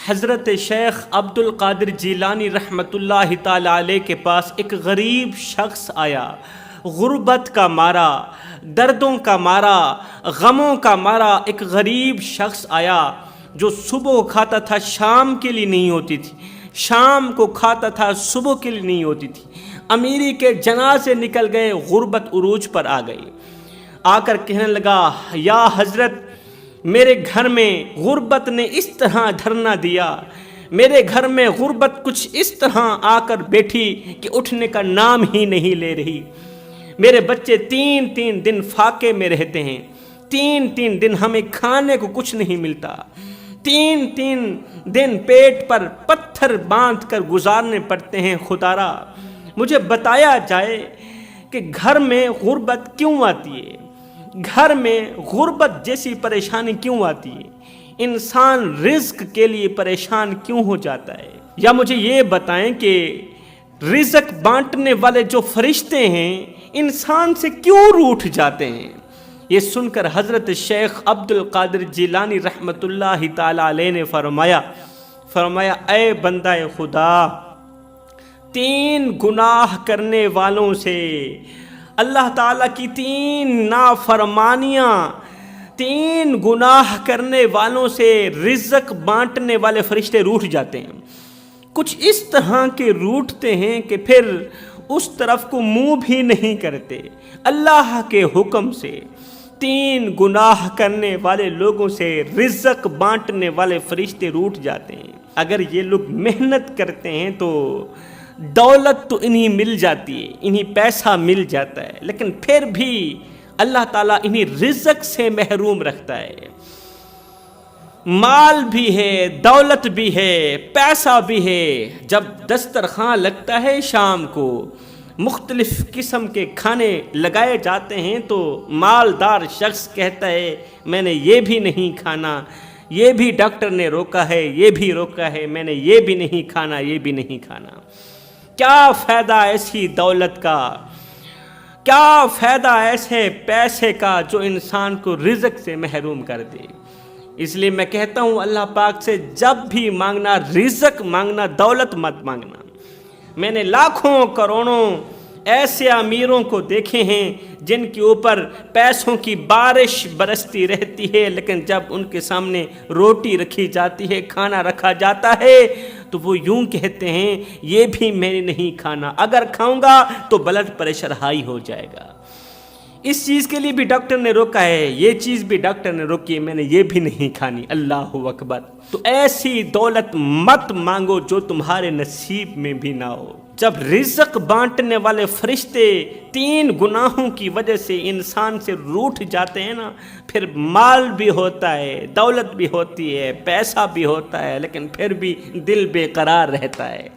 حضرت شیخ عبد القادر جیلانی رحمۃ اللہ تعالی علیہ کے پاس ایک غریب شخص آیا، غربت کا مارا، دردوں کا مارا، غموں کا مارا ایک غریب شخص آیا جو صبح کھاتا تھا شام کے لیے نہیں ہوتی تھی، شام کو کھاتا تھا صبح کے لیے نہیں ہوتی تھی۔ امیری کے جنازے نکل گئے، غربت عروج پر آ گئی۔ آ کر کہنے لگا، یا حضرت میرے گھر میں غربت نے اس طرح دھرنا دیا، میرے گھر میں غربت کچھ اس طرح آ کر بیٹھی کہ اٹھنے کا نام ہی نہیں لے رہی۔ میرے بچے تین تین دن فاقے میں رہتے ہیں، تین تین دن ہمیں کھانے کو کچھ نہیں ملتا، تین تین دن پیٹ پر پتھر باندھ کر گزارنے پڑتے ہیں۔ خدارا مجھے بتایا جائے کہ گھر میں غربت کیوں آتی ہے، گھر میں غربت جیسی پریشانی کیوں آتی ہے، انسان رزق کے لیے پریشان کیوں ہو جاتا ہے؟ یا مجھے یہ بتائیں کہ رزق بانٹنے والے جو فرشتے ہیں انسان سے کیوں روٹھ جاتے ہیں؟ یہ سن کر حضرت شیخ عبد القادر جیلانی رحمۃ اللہ تعالی علیہ نے فرمایا اے بندہ خدا، تین گناہ کرنے والوں سے، اللہ تعالیٰ کی تین نافرمانیاں، تین گناہ کرنے والوں سے رزق بانٹنے والے فرشتے روٹھ جاتے ہیں۔ کچھ اس طرح کے روٹھتے ہیں کہ پھر اس طرف کو منہ بھی نہیں کرتے۔ اللہ کے حکم سے تین گناہ کرنے والے لوگوں سے رزق بانٹنے والے فرشتے روٹھ جاتے ہیں۔ اگر یہ لوگ محنت کرتے ہیں تو دولت تو انہیں مل جاتی ہے، انہیں پیسہ مل جاتا ہے، لیکن پھر بھی اللہ تعالیٰ انہیں رزق سے محروم رکھتا ہے۔ مال بھی ہے، دولت بھی ہے، پیسہ بھی ہے، جب دسترخوان لگتا ہے شام کو مختلف قسم کے کھانے لگائے جاتے ہیں تو مالدار شخص کہتا ہے میں نے یہ بھی نہیں کھانا، یہ بھی ڈاکٹر نے روکا ہے، یہ بھی روکا ہے، میں نے یہ بھی نہیں کھانا، یہ بھی نہیں کھانا۔ کیا فائدہ ایسی دولت کا، کیا فائدہ ایسے پیسے کا جو انسان کو رزق سے محروم کر دے؟ اس لیے میں کہتا ہوں اللہ پاک سے جب بھی مانگنا رزق مانگنا، دولت مت مانگنا۔ میں نے لاکھوں کروڑوں ایسے امیروں کو دیکھے ہیں جن کے اوپر پیسوں کی بارش برستی رہتی ہے، لیکن جب ان کے سامنے روٹی رکھی جاتی ہے، کھانا رکھا جاتا ہے تو وہ یوں کہتے ہیں یہ بھی میں نے نہیں کھانا، اگر کھاؤں گا تو بلڈ پریشر ہائی ہو جائے گا، اس چیز کے لیے بھی ڈاکٹر نے روکا ہے، یہ چیز بھی ڈاکٹر نے روکی ہے، میں نے یہ بھی نہیں کھانی۔ اللہ اکبر۔ تو ایسی دولت مت مانگو جو تمہارے نصیب میں بھی نہ ہو۔ جب رزق بانٹنے والے فرشتے تین گناہوں کی وجہ سے انسان سے روٹھ جاتے ہیں نا، پھر مال بھی ہوتا ہے، دولت بھی ہوتی ہے، پیسہ بھی ہوتا ہے، لیکن پھر بھی دل بے قرار رہتا ہے،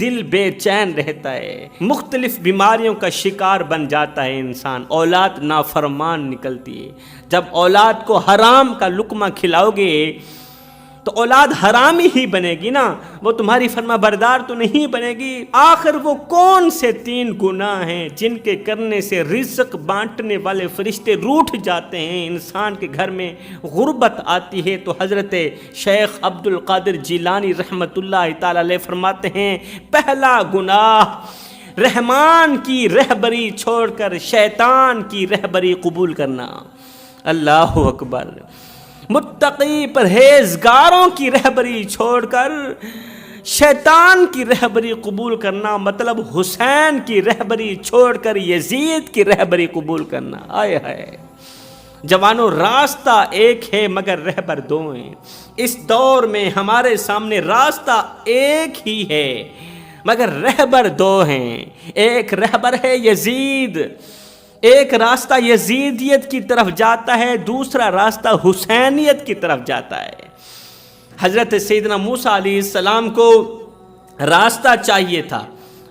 دل بے چین رہتا ہے، مختلف بیماریوں کا شکار بن جاتا ہے انسان، اولاد نافرمان نکلتی ہے۔ جب اولاد کو حرام کا لقمہ کھلاؤ گے تو اولاد حرامی ہی بنے گی نا، وہ تمہاری فرما بردار تو نہیں بنے گی۔ آخر وہ کون سے تین گناہ ہیں جن کے کرنے سے رزق بانٹنے والے فرشتے روٹھ جاتے ہیں، انسان کے گھر میں غربت آتی ہے؟ تو حضرت شیخ عبد القادر جیلانی رحمۃ اللہ تعالی علیہ فرماتے ہیں پہلا گناہ رحمان کی رہبری چھوڑ کر شیطان کی رہبری قبول کرنا۔ اللہ اکبر۔ متقی پرہیزگاروں کی رہبری چھوڑ کر شیطان کی رہبری قبول کرنا، مطلب حسین کی رہبری چھوڑ کر یزید کی رہبری قبول کرنا۔ آئے ہائے جوانوں، راستہ ایک ہے مگر رہبر دو ہیں۔ اس دور میں ہمارے سامنے راستہ ایک ہی ہے مگر رہبر دو ہیں۔ ایک رہبر ہے یزید، ایک راستہ یزیدیت کی طرف جاتا ہے، دوسرا راستہ حسینیت کی طرف جاتا ہے۔ حضرت سیدنا موسیٰ علیہ السلام کو راستہ چاہیے تھا۔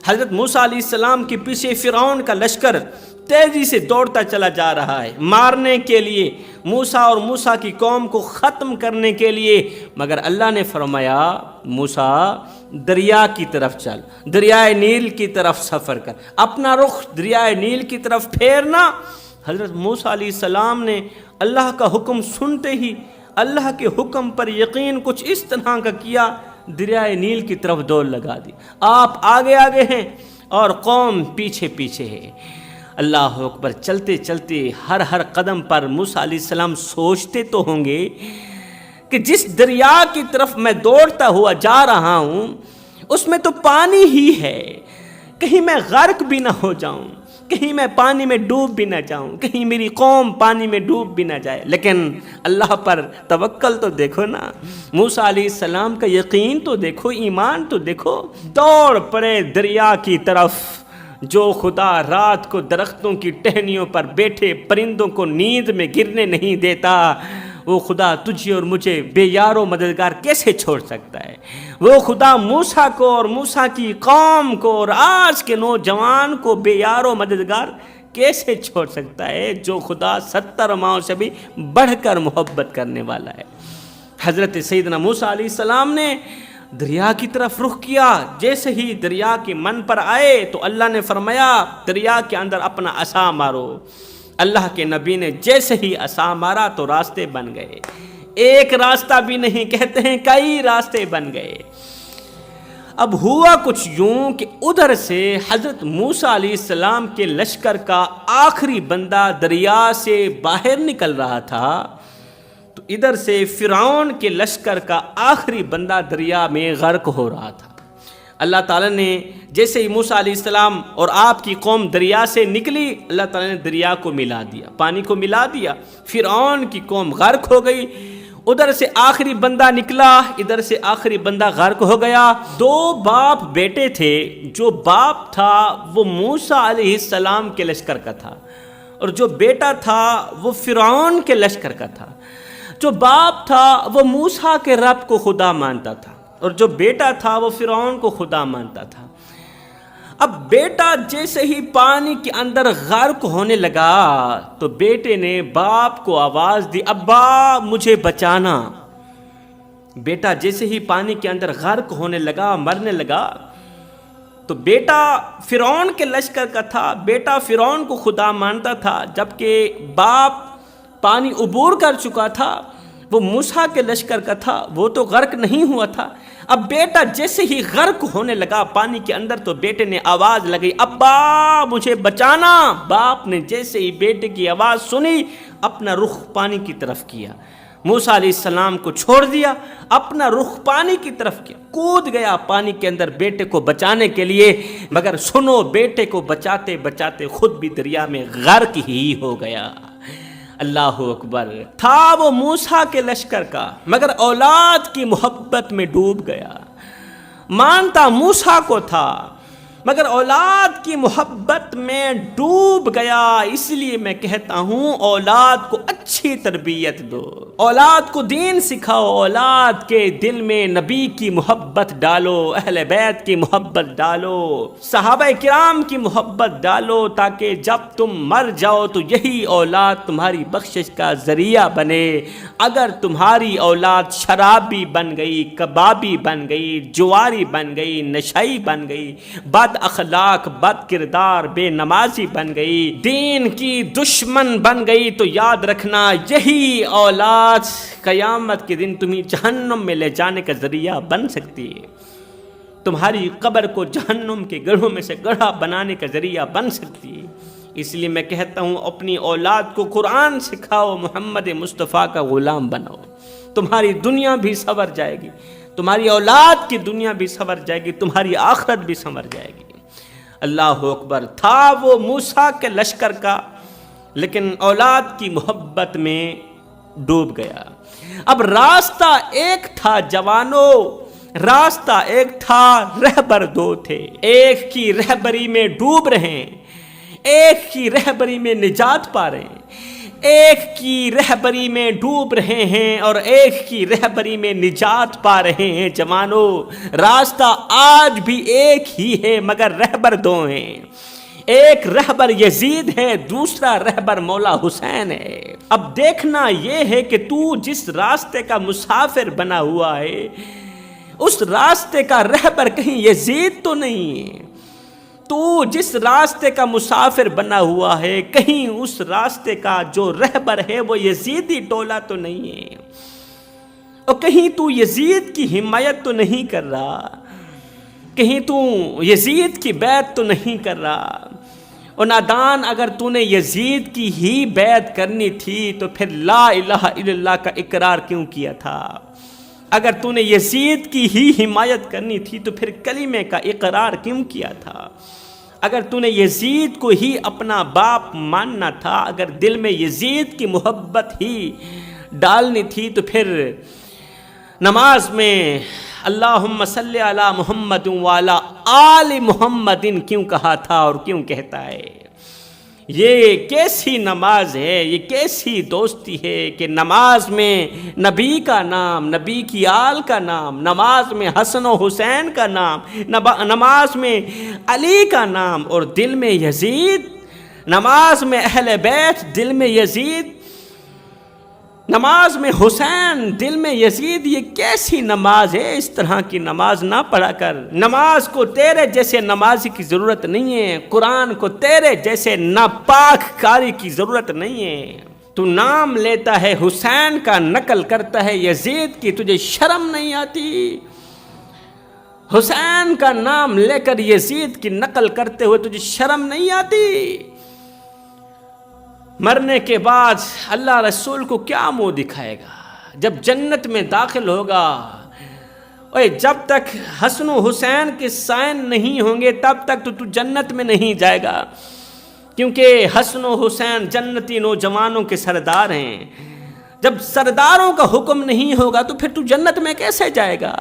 حضرت موسیٰ علیہ السلام کے پیچھے فرعون کا لشکر تیزی سے دوڑتا چلا جا رہا ہے مارنے کے لیے، موسیٰ اور موسیٰ کی قوم کو ختم کرنے کے لیے، مگر اللہ نے فرمایا موسیٰ دریا کی طرف چل، دریائے نیل کی طرف سفر کر، اپنا رخ دریائے نیل کی طرف پھیرنا۔ حضرت موسیٰ علیہ السلام نے اللہ کا حکم سنتے ہی اللہ کے حکم پر یقین کچھ اس طرح کا کیا، دریائے نیل کی طرف دوڑ لگا دی۔ آپ آگے آگے ہیں اور قوم پیچھے پیچھے ہے۔ اللہ اکبر، چلتے چلتے ہر قدم پر موسیٰ علیہ السلام سوچتے تو ہوں گے کہ جس دریا کی طرف میں دوڑتا ہوا جا رہا ہوں اس میں تو پانی ہی ہے، کہیں میں غرق بھی نہ ہو جاؤں، کہیں میں پانی میں ڈوب بھی نہ جاؤں، کہیں میری قوم پانی میں ڈوب بھی نہ جائے۔ لیکن اللہ پر توکل تو دیکھو نا، موسیٰ علیہ السلام کا یقین تو دیکھو، ایمان تو دیکھو۔ دوڑ پڑے دریا کی طرف۔ جو خدا رات کو درختوں کی ٹہنیوں پر بیٹھے پرندوں کو نیند میں گرنے نہیں دیتا، وہ خدا تجھے اور مجھے بے یار و مددگار کیسے چھوڑ سکتا ہے؟ وہ خدا موسیٰ کو اور موسیٰ کی قوم کو اور آج کے نوجوان کو بے یار و مددگار کیسے چھوڑ سکتا ہے، جو خدا 70 ماؤں سے بھی بڑھ کر محبت کرنے والا ہے۔ حضرت سیدنا موسیٰ علیہ السلام نے دریا کی طرف رخ کیا۔ جیسے ہی دریا کے من پر آئے تو اللہ نے فرمایا دریا کے اندر اپنا عصا مارو۔ اللہ کے نبی نے جیسے ہی عصا مارا تو راستے بن گئے، ایک راستہ بھی نہیں، کہتے ہیں کئی راستے بن گئے۔ اب ہوا کچھ یوں کہ ادھر سے حضرت موسیٰ علیہ السلام کے لشکر کا آخری بندہ دریا سے باہر نکل رہا تھا، تو ادھر سے فرعون کے لشکر کا آخری بندہ دریا میں غرق ہو رہا تھا۔ اللہ تعالیٰ نے جیسے ہی موسیٰ علیہ السلام اور آپ کی قوم دریا سے نکلی، اللہ تعالیٰ نے دریا کو ملا دیا، پانی کو ملا دیا، فرعون کی قوم غرق ہو گئی۔ ادھر سے آخری بندہ نکلا، ادھر سے آخری بندہ غرق ہو گیا۔ 2 باپ بیٹے تھے، جو باپ تھا وہ موسیٰ علیہ السلام کے لشکر کا تھا، اور جو بیٹا تھا وہ فرعون کے لشکر کا تھا۔ جو باپ تھا وہ موسیٰ کے رب کو خدا مانتا تھا، اور جو بیٹا تھا وہ فرعون کو خدا مانتا تھا۔ اب بیٹا جیسے ہی پانی کے اندر غرق ہونے لگا تو بیٹے نے باپ کو آواز دی، ابا مجھے بچانا۔ بیٹا جیسے ہی پانی کے اندر غرق ہونے لگا، مرنے لگا، تو بیٹا فرعون کے لشکر کا تھا، بیٹا فرعون کو خدا مانتا تھا، جبکہ باپ پانی عبور کر چکا تھا، وہ موسیٰ کے لشکر کا تھا، وہ تو غرق نہیں ہوا تھا۔ اب بیٹا جیسے ہی غرق ہونے لگا پانی کے اندر تو بیٹے نے آواز لگائی، ابا مجھے بچانا۔ باپ نے جیسے ہی بیٹے کی آواز سنی اپنا رخ پانی کی طرف کیا، موسیٰ علیہ السلام کو چھوڑ دیا، اپنا رخ پانی کی طرف کیا، کود گیا پانی کے اندر بیٹے کو بچانے کے لیے، مگر سنو بیٹے کو بچاتے بچاتے خود بھی دریا میں غرق ہی ہو گیا۔ اللہ اکبر، تھا وہ موسیٰ کے لشکر کا، مگر اولاد کی محبت میں ڈوب گیا۔ مانتا موسیٰ کو تھا، مگر اولاد کی محبت میں ڈوب گیا۔ اس لیے میں کہتا ہوں اولاد کو اچھی تربیت دو، اولاد کو دین سکھاؤ، اولاد کے دل میں نبی کی محبت ڈالو، اہل بیت کی محبت ڈالو، صحابہ کرام کی محبت ڈالو، تاکہ جب تم مر جاؤ تو یہی اولاد تمہاری بخشش کا ذریعہ بنے۔ اگر تمہاری اولاد شرابی بن گئی، کبابی بن گئی، جواری بن گئی، نشائی بن گئی، بد اخلاق، بد کردار، بے نمازی بن گئی، دین کی دشمن بن گئی، تو یاد رکھنا یہی اولاد قیامت کے دن تمہیں جہنم میں لے جانے کا ذریعہ بن سکتی ہے، تمہاری قبر کو جہنم کے گڑھوں میں سے گڑھا بنانے کا ذریعہ بن سکتی ہے۔ اس لیے میں کہتا ہوں اپنی اولاد کو قرآن سکھاؤ، محمد مصطفیٰ کا غلام بناؤ، تمہاری دنیا بھی سنور جائے گی، تمہاری اولاد کی دنیا بھی سنور جائے گی، تمہاری آخرت بھی سنور جائے گی۔ اللہ اکبر، تھا وہ موسیٰ کے لشکر کا، لیکن اولاد کی محبت میں ڈوب گیا۔ اب راستہ ایک تھا جوانوں، راستہ ایک تھا، رہبر 2 تھے، ایک کی رہبری میں ڈوب رہے ہیں، ایک کی رہبری میں نجات پا رہے ہیں، ایک کی رہبری میں ڈوب رہے ہیں اور ایک کی رہبری میں نجات پا رہے ہیں۔ جوانوں، راستہ آج بھی ایک ہی ہے مگر رہبر 2 ہیں، ایک رہبر یزید ہے، دوسرا رہبر مولا حسین ہے۔ اب دیکھنا یہ ہے کہ تو جس راستے کا مسافر بنا ہوا ہے اس راستے کا رہبر کہیں یزید تو نہیں ہے، تو جس راستے کا مسافر بنا ہوا ہے کہیں اس راستے کا جو رہبر ہے وہ یزیدی ٹولہ تو نہیں ہے۔ اور کہیں تو یزید کی حمایت تو نہیں کر رہا، کہیں تو یزید کی بیعت تو نہیں کر رہا۔ اور نادان، اگر تو نے یزید کی ہی بیعت کرنی تھی تو پھر لا الہ الا اللہ کا اقرار کیوں کیا تھا؟ اگر تو نے یزید کی ہی حمایت کرنی تھی تو پھر کلمے کا اقرار کیوں کیا تھا؟ اگر تو نے یزید کو ہی اپنا باپ ماننا تھا، اگر دل میں یزید کی محبت ہی ڈالنی تھی تو پھر نماز میں اللہم صلی علی محمد وعلی آل محمد کیوں کہا تھا اور کیوں کہتا ہے؟ یہ کیسی نماز ہے، یہ کیسی دوستی ہے کہ نماز میں نبی کا نام، نبی کی آل کا نام، نماز میں حسن و حسین کا نام، نماز میں علی کا نام، اور دل میں یزید، نماز میں اہل بیت، دل میں یزید، نماز میں حسین، دل میں یزید۔ یہ کیسی نماز ہے؟ اس طرح کی نماز نہ پڑھا کر۔ نماز کو تیرے جیسے نمازی کی ضرورت نہیں ہے، قرآن کو تیرے جیسے ناپاک کاری کی ضرورت نہیں ہے۔ تو نام لیتا ہے حسین کا، نقل کرتا ہے یزید کی، تجھے شرم نہیں آتی؟ حسین کا نام لے کر یزید کی نقل کرتے ہوئے تجھے شرم نہیں آتی؟ مرنے کے بعد اللہ رسول کو کیا منہ دکھائے گا؟ جب جنت میں داخل ہوگا، جب تک حسن و حسین کے سائن نہیں ہوں گے تب تک تو جنت میں نہیں جائے گا، کیونکہ حسن و حسین جنتی نوجوانوں کے سردار ہیں۔ جب سرداروں کا حکم نہیں ہوگا تو پھر تو جنت میں کیسے جائے گا؟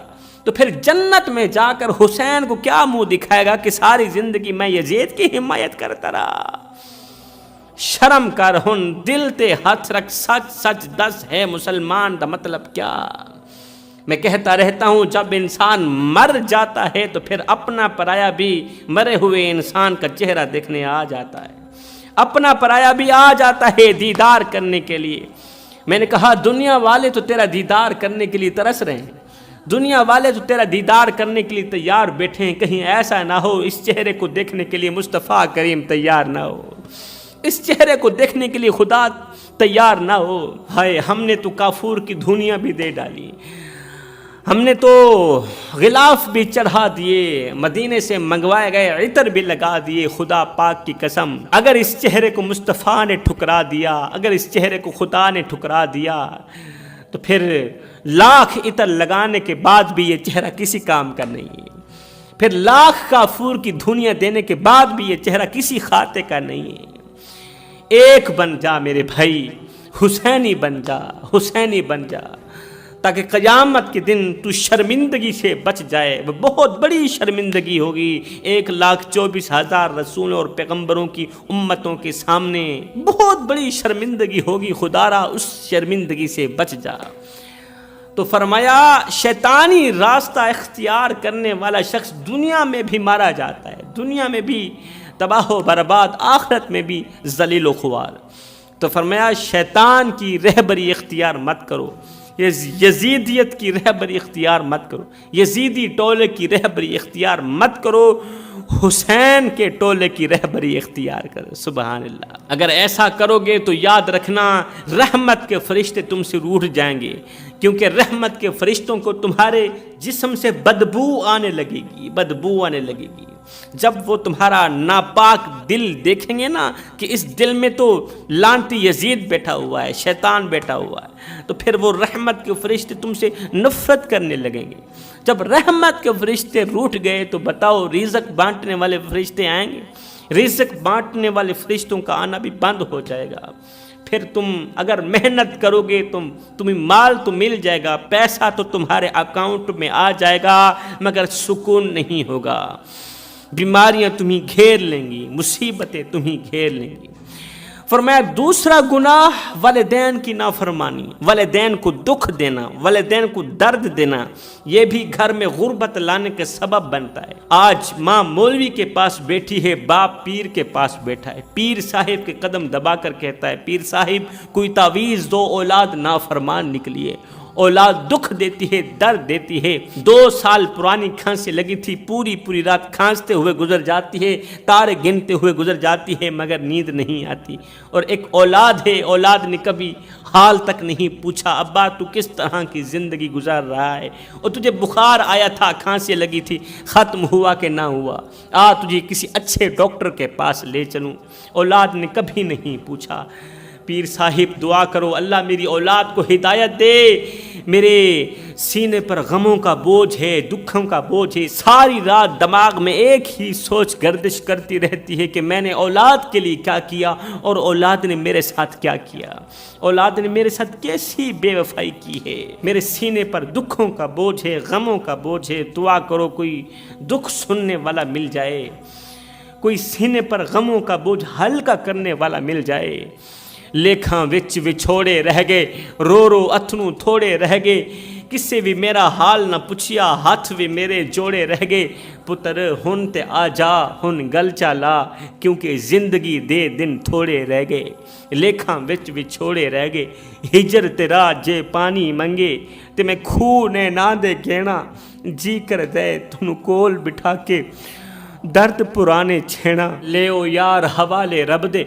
تو پھر جنت میں جا کر حسین کو کیا منہ دکھائے گا کہ ساری زندگی میں یزید کی حمایت کرتا رہا؟ شرم کر، ہن دل تے ہاتھ رکھ، سچ سچ دس ہے مسلمان دا مطلب کیا؟ میں کہتا رہتا ہوں جب انسان مر جاتا ہے تو پھر اپنا پرایا بھی مرے ہوئے انسان کا چہرہ دیکھنے آ جاتا ہے، اپنا پرایا بھی آ جاتا ہے دیدار کرنے کے لیے۔ میں نے کہا دنیا والے تو تیرا دیدار کرنے کے لیے ترس رہے ہیں، دنیا والے تو تیرا دیدار کرنے کے لیے تیار بیٹھے ہیں، کہیں ایسا نہ ہو اس چہرے کو دیکھنے کے لیے مصطفیٰ کریم تیار نہ ہو، اس چہرے کو دیکھنے کے لیے خدا تیار نہ ہو۔ ہائے، ہم نے تو کافور کی دھونیاں بھی دے ڈالی، ہم نے تو غلاف بھی چڑھا دیے، مدینے سے منگوائے گئے عطر بھی لگا دیے۔ خدا پاک کی قسم، اگر اس چہرے کو مصطفیٰ نے ٹھکرا دیا، اگر اس چہرے کو خدا نے ٹھکرا دیا تو پھر لاکھ عطر لگانے کے بعد بھی یہ چہرہ کسی کام کا نہیں ہے، پھر لاکھ کافور کی دھونیاں دینے کے بعد بھی یہ چہرہ کسی خاطے کا نہیں ہے۔ ایک بن جا میرے بھائی، حسینی بن جا، حسینی بن جا، تاکہ قیامت کے دن تو شرمندگی سے بچ جائے۔ وہ بہت بڑی شرمندگی ہوگی 1,24,000 رسولوں اور پیغمبروں کی امتوں کے سامنے، بہت بڑی شرمندگی ہوگی، خدا را اس شرمندگی سے بچ جا۔ تو فرمایا شیطانی راستہ اختیار کرنے والا شخص دنیا میں بھی مارا جاتا ہے، دنیا میں بھی تباہ و برباد، آخرت میں بھی ذلیل و خوار۔ تو فرمایا شیطان کی رہبری اختیار مت کرو، یزیدیت کی رہبری اختیار مت کرو، یزیدی ٹولے کی رہبری اختیار مت کرو، حسین کے ٹولے کی رہبری اختیار کرو۔ سبحان اللہ۔ اگر ایسا کرو گے تو یاد رکھنا رحمت کے فرشتے تم سے روٹھ جائیں گے، کیونکہ رحمت کے فرشتوں کو تمہارے جسم سے بدبو آنے لگے گی، بدبو آنے لگے گی۔ جب وہ تمہارا ناپاک دل دیکھیں گے نا کہ اس دل میں تو لعنتی یزید بیٹھا ہوا ہے، شیطان بیٹھا ہوا ہے، تو پھر وہ رحمت کے فرشتے تم سے نفرت کرنے لگیں گے۔ جب رحمت کے فرشتے روٹھ گئے تو بتاؤ رزق بانٹنے والے فرشتے آئیں گے؟ رزق بانٹنے والے فرشتوں کا آنا بھی بند ہو جائے گا۔ پھر تم اگر محنت کرو گے تمہیں مال تو مل جائے گا، پیسہ تو تمہارے اکاؤنٹ میں آ جائے گا، مگر سکون نہیں ہوگا۔ بیماریاں تمہیں گھیر لیں گی، مصیبتیں تمہیں گھیر لیں گی۔ فرمایا دوسرا گناہ والدین کی نافرمانی، والدین کو دکھ دینا، والدین کو درد دینا، یہ بھی گھر میں غربت لانے کے سبب بنتا ہے۔ آج ماں مولوی کے پاس بیٹھی ہے، باپ پیر کے پاس بیٹھا ہے، پیر صاحب کے قدم دبا کر کہتا ہے پیر صاحب کوئی تعویذ دو، اولاد نافرمان نکلی ہے، اولاد دکھ دیتی ہے، درد دیتی ہے۔ 2 سال پرانی کھانسی لگی تھی، پوری رات کھانستے ہوئے گزر جاتی ہے، تارے گنتے ہوئے گزر جاتی ہے، مگر نیند نہیں آتی۔ اور ایک اولاد ہے، اولاد نے کبھی حال تک نہیں پوچھا ابا تو کس طرح کی زندگی گزار رہا ہے، اور تجھے بخار آیا تھا، کھانسی لگی تھی، ختم ہوا کہ نہ ہوا، تجھے کسی اچھے ڈاکٹر کے پاس لے چلوں۔ اولاد نے کبھی نہیں پوچھا۔ پیر صاحب دعا کرو اللہ میری اولاد کو ہدایت دے، میرے سینے پر غموں کا بوجھ ہے، دکھوں کا بوجھ ہے، ساری رات دماغ میں ایک ہی سوچ گردش کرتی رہتی ہے کہ میں نے اولاد کے لیے کیا کیا اور اولاد نے میرے ساتھ کیا کیا، اولاد نے میرے ساتھ کیسی بے وفائی کی ہے۔ میرے سینے پر دکھوں کا بوجھ ہے، غموں کا بوجھ ہے، دعا کرو کوئی دکھ سننے والا مل جائے، کوئی سینے پر غموں کا بوجھ ہلکا کرنے والا مل جائے۔ لیکھاں وچ وچھوڑے رہ گئے، رو اتھنوں تھوڑے رہ گئے، کسے بھی میرا حال نہ پوچھیا، ہاتھ بھی میرے جوڑے رہ گئے۔ پتر ہن تے آ جا، ہن گل چالا، کیونکہ زندگی دے دن تھوڑے رہ گئے۔ لیکھاں وچ وچھوڑے رہ گئے، ہجر تیرا جے پانی منگے، تے میں خوہ نہ دے گینا، جی کر دے تنوں کول بٹھا کے درد پرانے چھینا۔ لیو یار حوالے رب دے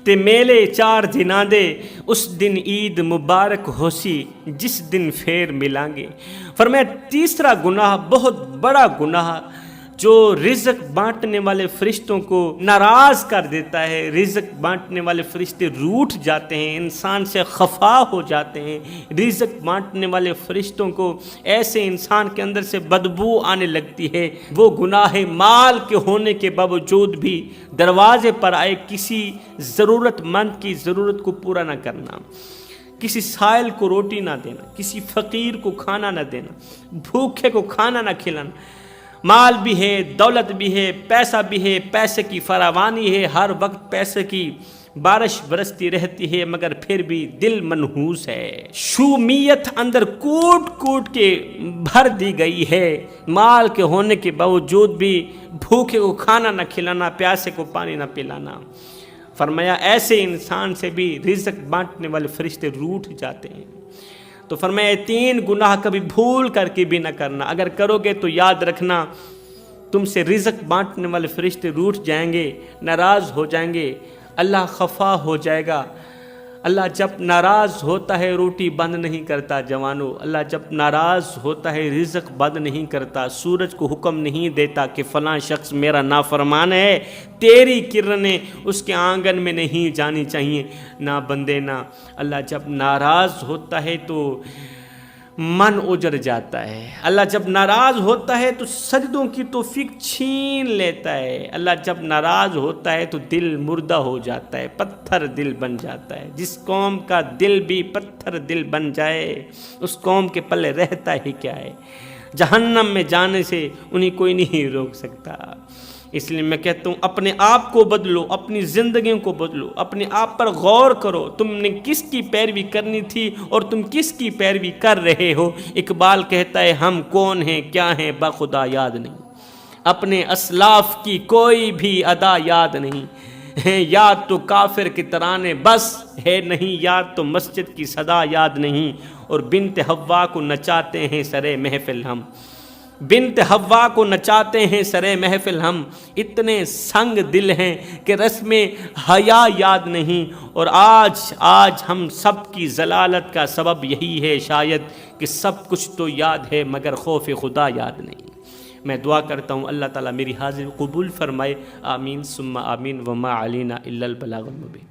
تے میلے 4 دناں دے، اس دن عید مبارک ہو سی جس دن پھر ملیں گے۔ فرمایا تیسرا گناہ بہت بڑا گناہ جو رزق بانٹنے والے فرشتوں کو ناراض کر دیتا ہے، رزق بانٹنے والے فرشتے روٹھ جاتے ہیں، انسان سے خفا ہو جاتے ہیں، رزق بانٹنے والے فرشتوں کو ایسے انسان کے اندر سے بدبو آنے لگتی ہے۔ وہ گناہ مال کے ہونے کے باوجود بھی دروازے پر آئے کسی ضرورت مند کی ضرورت کو پورا نہ کرنا، کسی سائل کو روٹی نہ دینا، کسی فقیر کو کھانا نہ دینا، بھوکے کو کھانا نہ کھلانا۔ مال بھی ہے، دولت بھی ہے، پیسہ بھی ہے، پیسے کی فراوانی ہے، ہر وقت پیسے کی بارش برستی رہتی ہے، مگر پھر بھی دل منحوس ہے، شومیت اندر کوٹ کوٹ کے بھر دی گئی ہے۔ مال کے ہونے کے باوجود بھی بھوکے کو کھانا نہ کھلانا، پیاسے کو پانی نہ پلانا۔ فرمایا ایسے انسان سے بھی رزق بانٹنے والے فرشتے روٹھ جاتے ہیں۔ تو فرمایا 3 گناہ کبھی بھول کر کے بھی نہ کرنا، اگر کرو گے تو یاد رکھنا تم سے رزق بانٹنے والے فرشتے روٹھ جائیں گے، ناراض ہو جائیں گے، اللہ خفا ہو جائے گا۔ اللہ جب ناراض ہوتا ہے روٹی بند نہیں کرتا جوانو، اللہ جب ناراض ہوتا ہے رزق بند نہیں کرتا، سورج کو حکم نہیں دیتا کہ فلاں شخص میرا نافرمان ہے، تیری کرنیں اس کے آنگن میں نہیں جانی چاہیے، نہ بندے نہ۔ اللہ جب ناراض ہوتا ہے تو من اجڑ جاتا ہے، اللہ جب ناراض ہوتا ہے تو سجدوں کی توفیق چھین لیتا ہے، اللہ جب ناراض ہوتا ہے تو دل مردہ ہو جاتا ہے، پتھر دل بن جاتا ہے۔ جس قوم کا دل بھی پتھر دل بن جائے اس قوم کے پلے رہتا ہی کیا ہے، جہنم میں جانے سے انہیں کوئی نہیں روک سکتا۔ اس لیے میں کہتا ہوں اپنے آپ کو بدلو، اپنی زندگیوں کو بدلو، اپنے آپ پر غور کرو، تم نے کس کی پیروی کرنی تھی اور تم کس کی پیروی کر رہے ہو۔ اقبال کہتا ہے ہم کون ہیں کیا ہیں بخدا یاد نہیں، اپنے اسلاف کی کوئی بھی ادا یاد نہیں ہے، یاد تو کافر کے ترانے بس ہے نہیں، یاد تو مسجد کی صدا یاد نہیں، اور بنت حوا کو نچاتے ہیں سرے محفل ہم، بنت حوا کو نچاتے ہیں سرے محفل ہم، اتنے سنگ دل ہیں کہ رسم حیا یاد نہیں، اور آج ہم سب کی ضلالت کا سبب یہی ہے شاید کہ سب کچھ تو یاد ہے مگر خوف خدا یاد نہیں۔ میں دعا کرتا ہوں اللہ تعالیٰ میری حاضر قبول فرمائے، آمین ثم آمین، وما علینا الا البلاغ المبین۔